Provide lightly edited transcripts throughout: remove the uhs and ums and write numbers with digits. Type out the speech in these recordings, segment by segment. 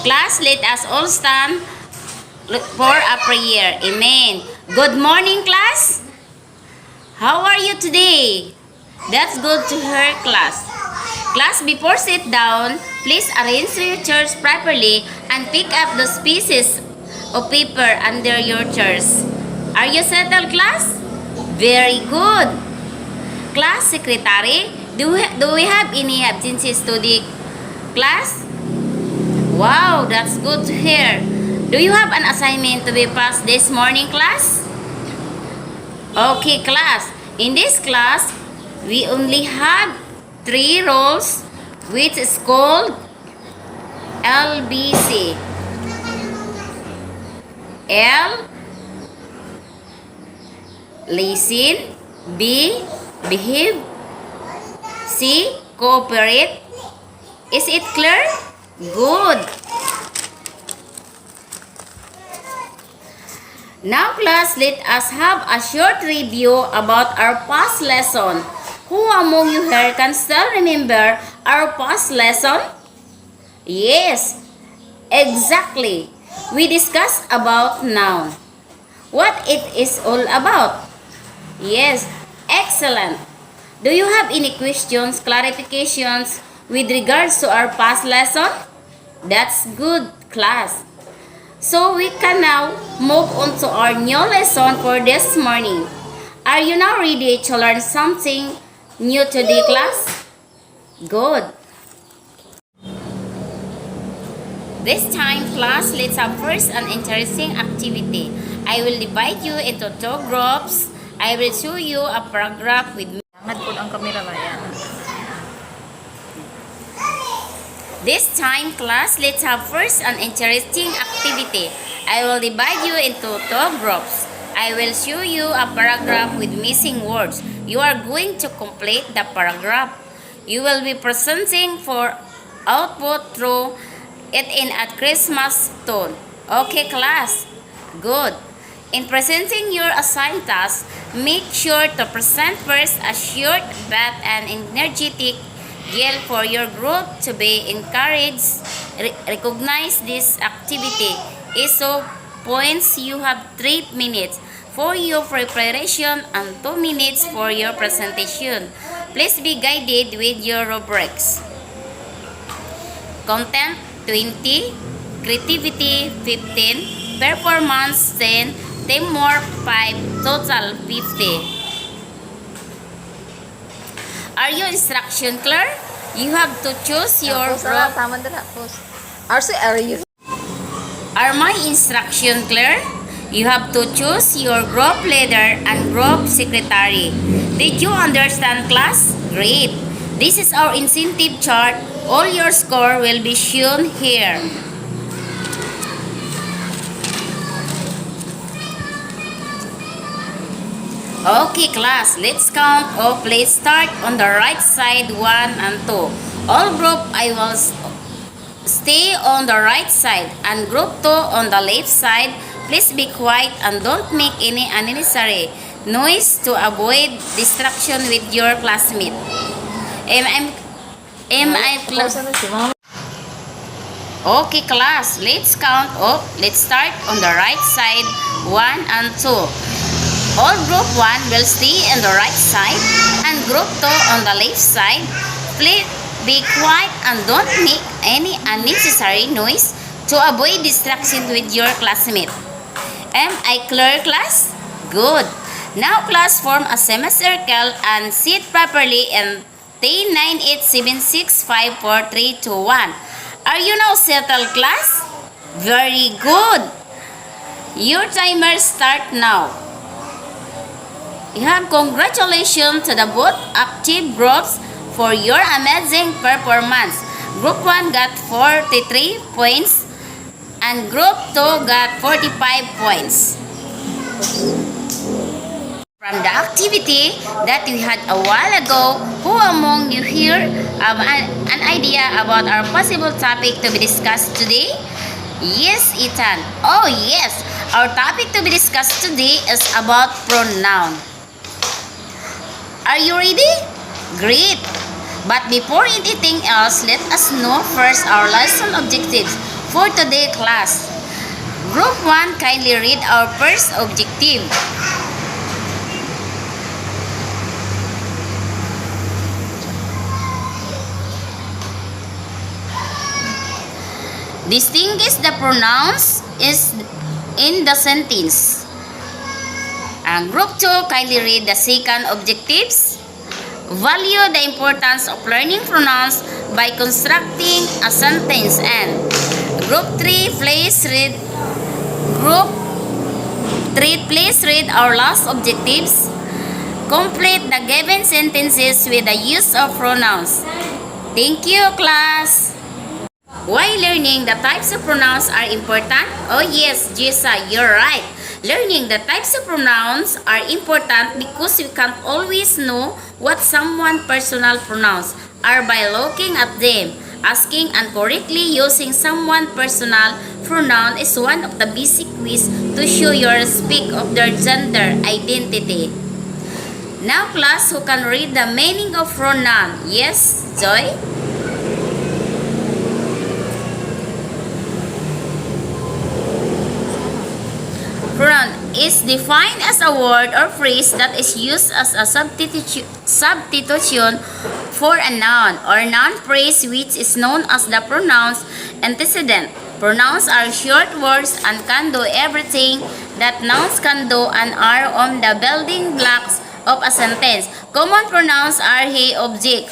Class, let us all stand for a prayer. Amen. Good morning, class. How are you today? That's good to hear, class. Class, before sit down, please arrange your chairs properly and pick up the pieces of paper under your chairs. Are you settled, class? Very good. Class secretary, do we have any absences today, class? Wow, that's good to hear. Do you have an assignment to be passed this morning, class? Okay, class. In this class, we only have 3 roles, which is called LBC. L, listen. B, behave. C, cooperate. Is it clear? Good. Now, class, let us have a short review about our past lesson. Who among you here can still remember our past lesson? Yes, exactly. We discussed about noun. What it is all about? Yes, excellent. Do you have any questions, clarifications with regards to our past lesson? That's good, class. So we can now move on to our new lesson for this morning. Are you now ready to learn something new today, class? Good. This time, class, let's have first an interesting activity. I will divide you into 2 groups. I will show you a paragraph with Angad po ang kamera ba yan? This time, class, let's have first an interesting activity. I will divide you into 2 groups. I will show you a paragraph with missing words. You are going to complete the paragraph. You will be presenting for output through it in a Christmas tone. Okay, class? Good. In presenting your assigned task, make sure to present first a short but an energetic yell for your group to be encouraged. Recognize this activity. ISO points, you have 3 minutes for your preparation and 2 minutes for your presentation. Please be guided with your rubrics. Content 20, creativity 15, performance 10, teamwork 5, total 50. Are your instruction clear? You have to choose your group. Tama na post. Are you? Are my instruction clear? You have to choose your group leader and group secretary. Did you understand, class? Great. This is our incentive chart. All your score will be shown here. Okay, class, let's count off. Let's start on the right side, 1 and 2. All group, I will stay on the right side, and group 2 on the left side. Please be quiet and don't make any unnecessary noise to avoid distraction with your classmate. Am I clear? Okay, class, let's count off. Let's start on the right side, 1 and 2. All group 1 will stay on the right side and group 2 on the left side. Please be quiet and don't make any unnecessary noise to avoid distraction with your classmate. Am I clear, class? Good. Now, class, form a semicircle and sit properly in 10, 9, 8, 7, 6, 5, 4, 3, 2, 1. Are you now settled, class? Very good. Your timer start now. You have congratulations to the both active groups for your amazing performance. Group 1 got 43 points and Group 2 got 45 points. From the activity that we had a while ago, who among you here have an idea about our possible topic to be discussed today? Yes, Ethan. Oh yes, our topic to be discussed today is about pronoun. Are you ready? Great! But before anything else, let us know first our lesson objectives. For today class, Group 1, kindly read our first objective. Distinguish the pronouns is in the sentence. Group 2, kindly read the second objectives. Value the importance of learning pronouns by constructing a sentence. And Group 3, please read our last objectives. Complete the given sentences with the use of pronouns. Thank you, class. Why learning the types of pronouns are important? Oh yes, Jessa, you're right. Learning the types of pronouns are important because you can't always know what someone's personal pronouns are by looking at them. Asking and correctly using someone's personal pronoun is one of the basic ways to show your respect of their gender identity. Now class, who can read the meaning of pronoun? Yes, Joy? Pronoun is defined as a word or phrase that is used as a substitution for a noun or noun phrase which is known as the pronoun's antecedent. Pronouns are short words and can do everything that nouns can do and are on the building blocks of a sentence. Common pronouns are he, object,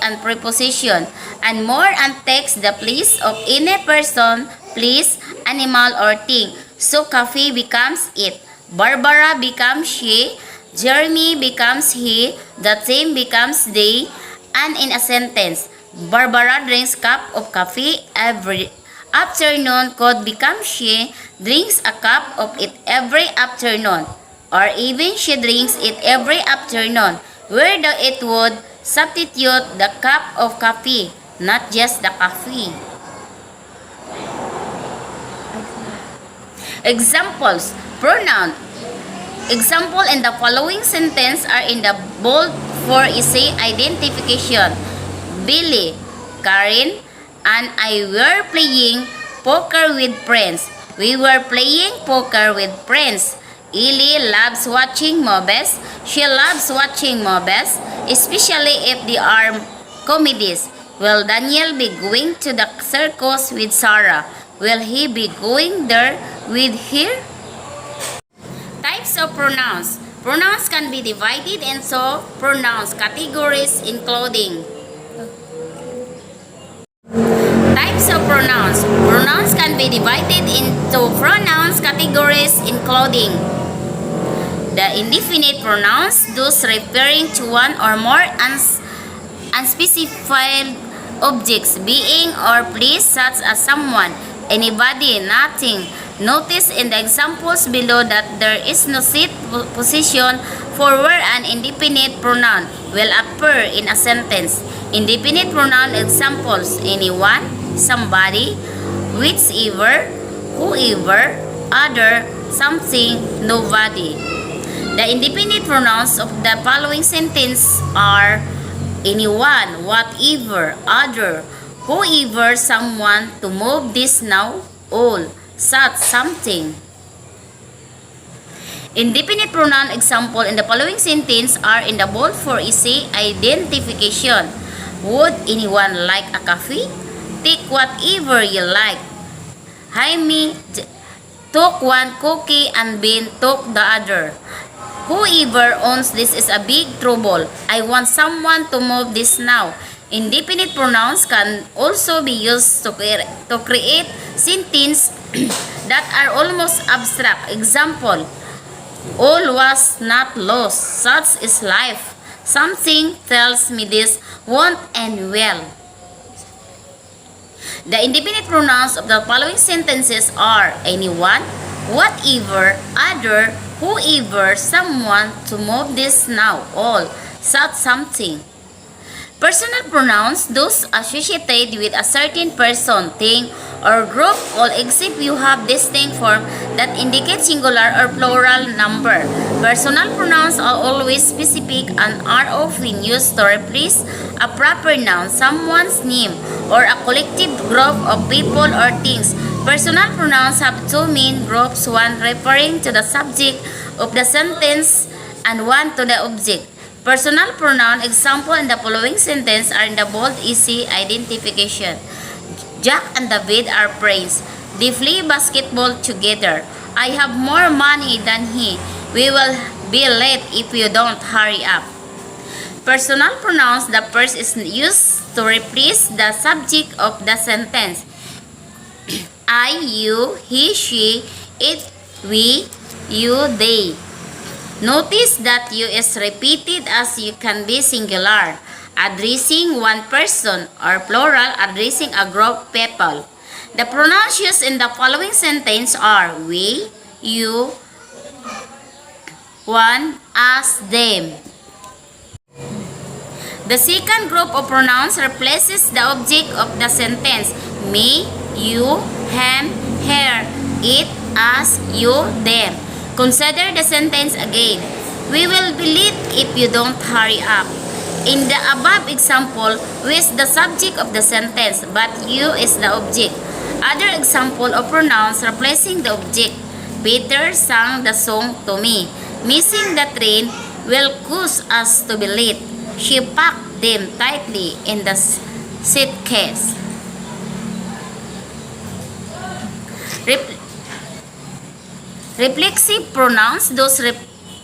and preposition, and more and takes the place of any person, place, animal, or thing. So, coffee becomes it. Barbara becomes she. Jeremy becomes he. The team becomes they. And in a sentence, Barbara drinks cup of coffee every afternoon could become she drinks a cup of it every afternoon. Or even she drinks it every afternoon, where the it would substitute the cup of coffee, not just the coffee. Examples. Pronoun. Example in the following sentence are in the bold for easy identification. Billy, Karen, and I were playing poker with friends. We were playing poker with friends. Ellie loves watching movies. She loves watching movies, especially if they are comedies. Will Daniel be going to the circus with Sarah? Will he be going there with her? Types of pronouns. Pronouns can be divided into pronouns categories including. Types of pronouns. Pronouns can be divided into pronouns categories including the indefinite pronouns, those referring to one or more unspecified objects, being or place such as someone, anybody, nothing. Notice in the examples below that there is no set position for where an indefinite pronoun will appear in a sentence. Indefinite pronoun examples: anyone, somebody, whichever, whoever, other, something, nobody. The indefinite pronouns of the following sentence are anyone, whatever, other, whoever, someone, to move this now, all, such, something. Indefinite pronoun example in the following sentence are in the bold for easy identification. Would anyone like a coffee? Take whatever you like. Jaime took one cookie and Ben took the other. Whoever owns this is a big trouble. I want someone to move this now. Indefinite pronouns can also be used to create sentences that are almost abstract. Example: all was not lost, such is life. Something tells me this won't end well. The indefinite pronouns of the following sentences are anyone, whatever, other, whoever, someone, to move this now, all, such, something. Personal pronouns, those associated with a certain person, thing, or group, all except you have distinct form that indicate singular or plural number. Personal pronouns are always specific and are often used to replace a proper noun, someone's name, or a collective group of people or things. Personal pronouns have two main groups, one referring to the subject of the sentence and one to the object. Personal pronoun example in the following sentence are in the bold, easy identification. Jack and David are friends. They play basketball together. I have more money than he. We will be late if you don't hurry up. Personal pronouns, the first is used to replace the subject of the sentence. I, you, he, she, it, we, you, they. Notice that you is repeated as you can be singular, addressing one person, or plural, addressing a group of people. The pronouns used in the following sentence are we, you, one, us, them. The second group of pronouns replaces the object of the sentence. Me, you, him, her, it, us, you, them. Consider the sentence again. We will be late if you don't hurry up. In the above example, we is the subject of the sentence, but you is the object. Other example of pronouns replacing the object. Peter sang the song to me. Missing the train will cause us to be late. She packed them tightly in the suitcase. Reflexive pronouns, those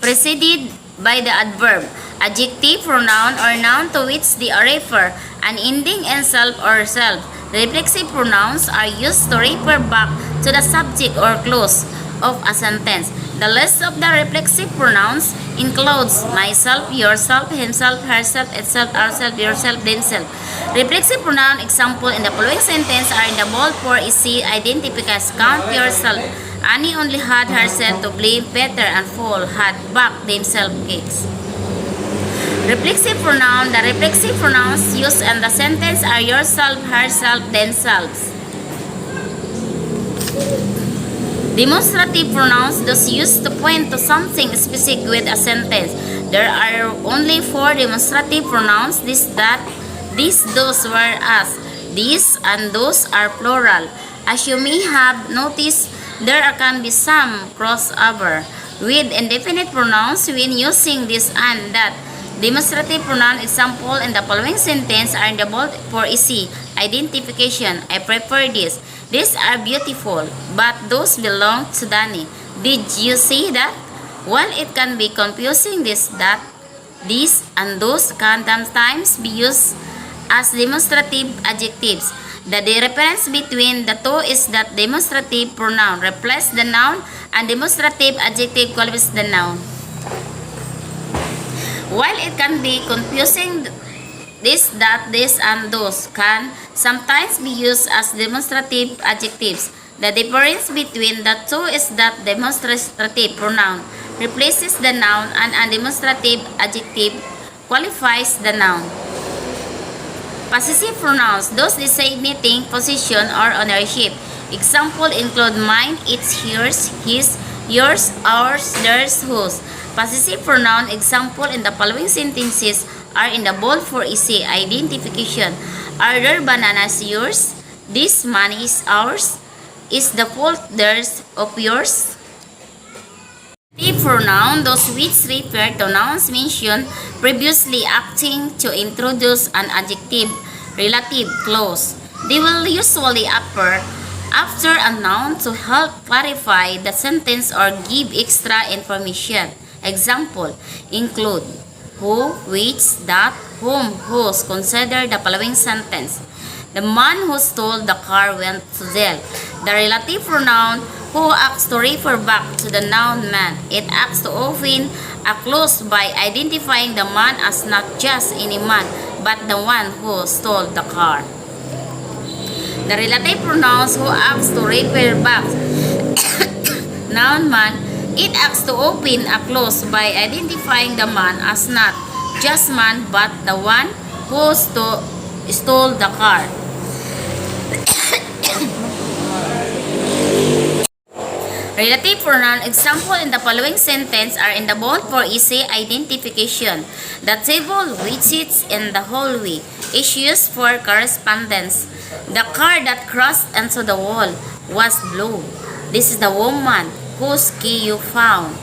preceded by the adverb. Adjective pronoun or noun to which they refer, an ending in self or self. Reflexive pronouns are used to refer back to the subject or clause of a sentence. The list of the reflexive pronouns includes myself, yourself, himself, herself, itself, ourself, yourself, themself. Reflexive pronoun example in the following sentence are in the bold for easy identification. Count yourself. Annie only had herself to blame. Peter and Paul had backed themselves cakes. Reflexive pronoun. The reflexive pronouns used in the sentence are yourself, herself, themselves. Demonstrative pronouns, those used to point to something specific with a sentence. There are only 4 demonstrative pronouns: this, that, this, those, whereas. These and those are plural. As you may have noticed, there can be some crossover with indefinite pronouns when using this and that. Demonstrative pronoun example in the following sentence are in the bold for easy identification. I prefer this. These are beautiful, but those belong to Danny. Did you see that? While it can be confusing, this, that, these, and those can sometimes be used as demonstrative adjectives. The difference between the two is that demonstrative pronoun replaces the noun and demonstrative adjective qualifies the noun. While it can be confusing, this, that, this, and those can sometimes be used as demonstrative adjectives. The difference between the two is that demonstrative pronoun replaces the noun and a demonstrative adjective qualifies the noun. Possessive pronouns, those designating possession or ownership. Example include mine, it's yours, his, yours, ours, theirs, whose. Possessive pronoun example in the following sentences are in the bold for easy identification. Are there bananas yours? This money is ours. Is the fault theirs of yours? The pronoun, those which refer to nouns mentioned previously acting to introduce an adjective relative clause. They will usually appear after a noun to help clarify the sentence or give extra information. Example include who, which, that, whom, whose. Consider the following sentence. The man who stole the car went to jail. The relative pronoun who acts to refer back to the noun man. It acts to open a clause by identifying the man as not just any man, but the one who stole the car. The relative pronouns who acts to refer back noun man. It acts to open a clause by identifying the man as not just man, but the one who stole the car. Relative pronoun example in the following sentence are in the bold for easy identification. The table which sits in the hallway. is used for correspondence. The car that crossed into the wall was blue. This is the woman whose key you found.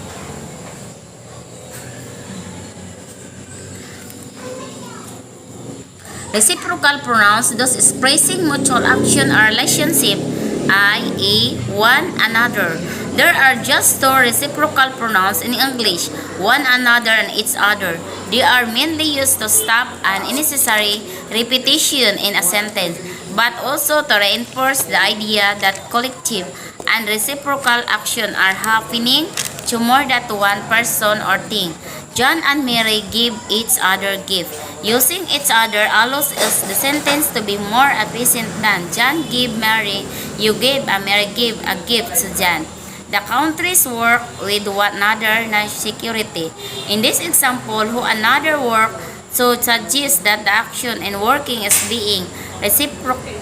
Reciprocal pronouns, those expressing mutual action or relationship, i.e., one another. There are just two reciprocal pronouns in English, one another and each other. They are mainly used to stop an unnecessary repetition in a sentence, but also to reinforce the idea that collective and reciprocal action are happening to more than one person or thing. John and Mary give each other gift. Using each other allows us the sentence to be more efficient than John gave Mary, you gave, and Mary gave a gift to John. The countries work with one another in security. In this example, who another work to suggest that the action and working is being reciprocated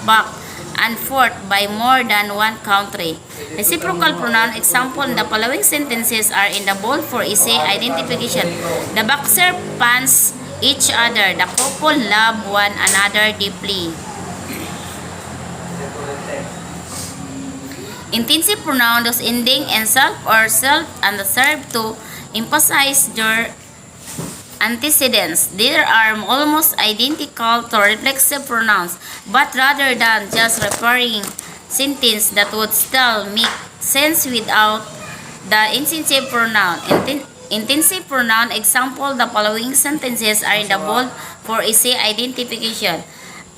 back and forth by more than one country. Reciprocal pronoun example in the following sentences are in the bold for easy identification. The boxer pants each other. The couple love one another deeply. Intensive pronoun, those ending in self or self and serve to emphasize their antecedents. They are almost identical to reflexive pronouns, but rather than just referring sentence that would still make sense without the intensive pronoun. Intensive pronoun example, the following sentences are in the bold for easy identification.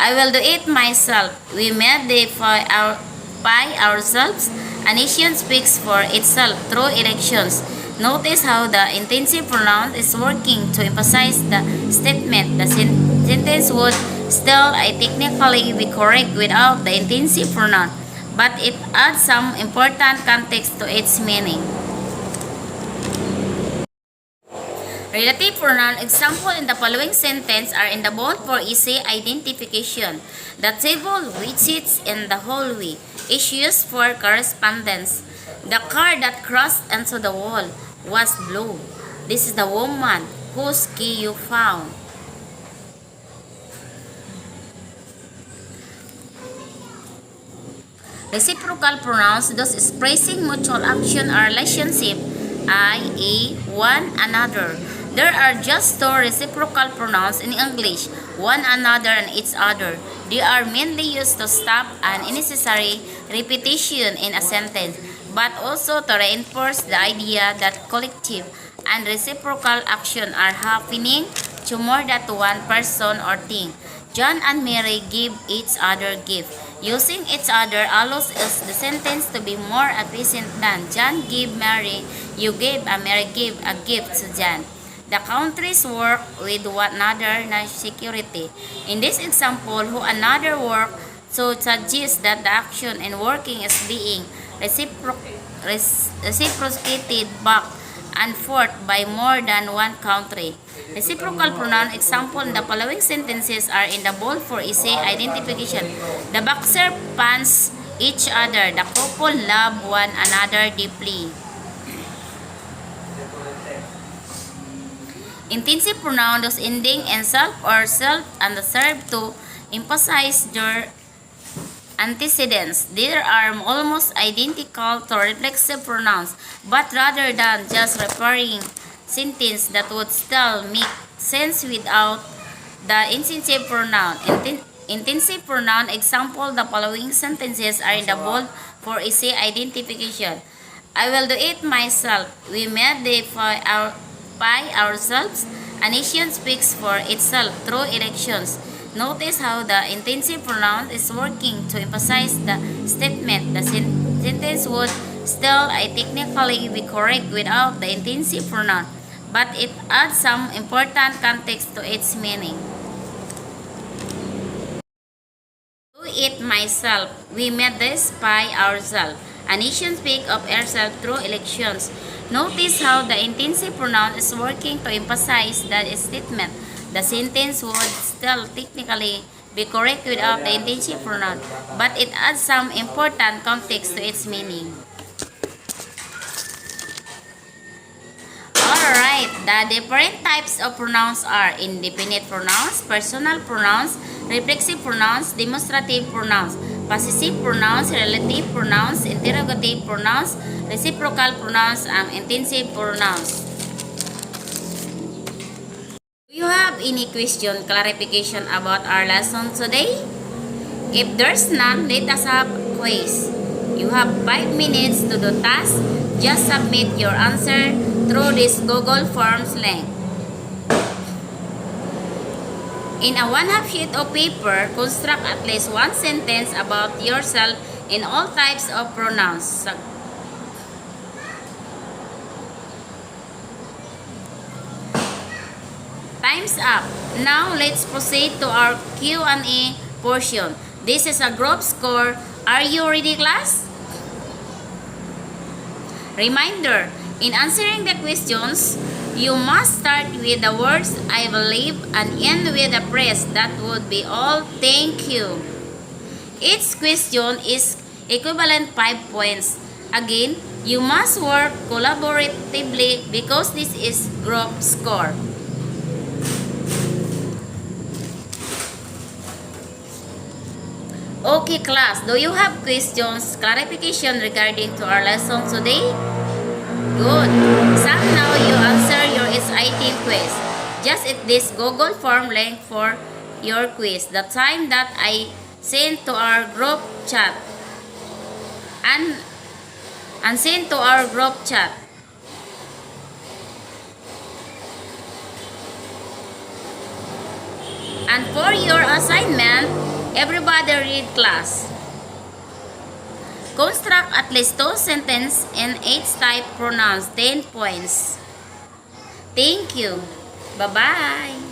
I will do it myself. We made the pie ourselves. A nation speaks for itself through elections. Notice how the intensive pronoun is working to emphasize the statement. The sentence would still technically be correct without the intensive pronoun, but it adds some important context to its meaning. Relative pronoun example in the following sentence are in the bold for easy identification. The table which sits in the hallway is used for correspondence. The car that crossed into the wall was blue. This is the woman whose key you found. Reciprocal pronouns, those expressing mutual action or relationship, i.e., one another. There are just two reciprocal pronouns in English, one another and each other. They are mainly used to stop an unnecessary repetition in a sentence, but also to reinforce the idea that collective and reciprocal action are happening to more than one person or thing. John and Mary give each other gift. Using each other allows us the sentence to be more efficient than John gave Mary, you gave, and Mary gave a gift to John. The countries work with one another in security. In this example, who another work to suggest that the action and working is being reciprocated back and forth by more than one country. Reciprocal pronoun example in the following sentences are in the bold for easy identification. The boxer pants each other. The couple love one another deeply. Intensive pronoun, those ending in self or self and serve to emphasize their antecedents. They are almost identical to reflexive pronouns, but rather than just referring sentence that would still make sense without the intensive pronoun. Intensive pronoun example, the following sentences are in the bold for easy identification. I will do it myself. We made the pie ourselves. A nation speaks for itself through elections. Notice how the intensive pronoun is working to emphasize the statement. The sentence would still technically be correct without the intensive pronoun, but it adds some important context to its meaning. Do it myself. We made this pie ourselves. A nation speaks of herself through elections. Notice how the intensive pronoun is working to emphasize the statement. The sentence would still technically be correct without the intensive pronoun, but it adds some important context to its meaning. Alright. Alright, the different types of pronouns are indefinite pronouns, personal pronouns, reflexive pronouns, demonstrative pronouns, possessive pronouns, relative pronouns, interrogative pronouns, reciprocal pronouns, and intensive pronouns. Do you have any question, clarification about our lesson today? If there's none, let us have a quiz. You have 5 minutes to do task. Just submit your answer through this Google Forms link. In a 1/2 sheet of paper, construct at least one sentence about yourself in all types of pronouns. Time's up. Now let's proceed to our Q&A portion. This is a group score. Are you ready, class? Reminder, in answering the questions, you must start with the words I believe and end with a phrase that would be all thank you. Each question is equivalent 5 points. Again, you must work collaboratively because this is group score. Okay, class, do you have questions, clarification regarding to our lesson today? Good. Some now you answer your SIT quiz. Just hit this Google form link for your quiz. The time that I sent to our group chat. And send to our group chat. And for your assignment, everybody read class. Construct at least 2 sentences in each type pronouns, 10 points. Thank you. Bye-bye.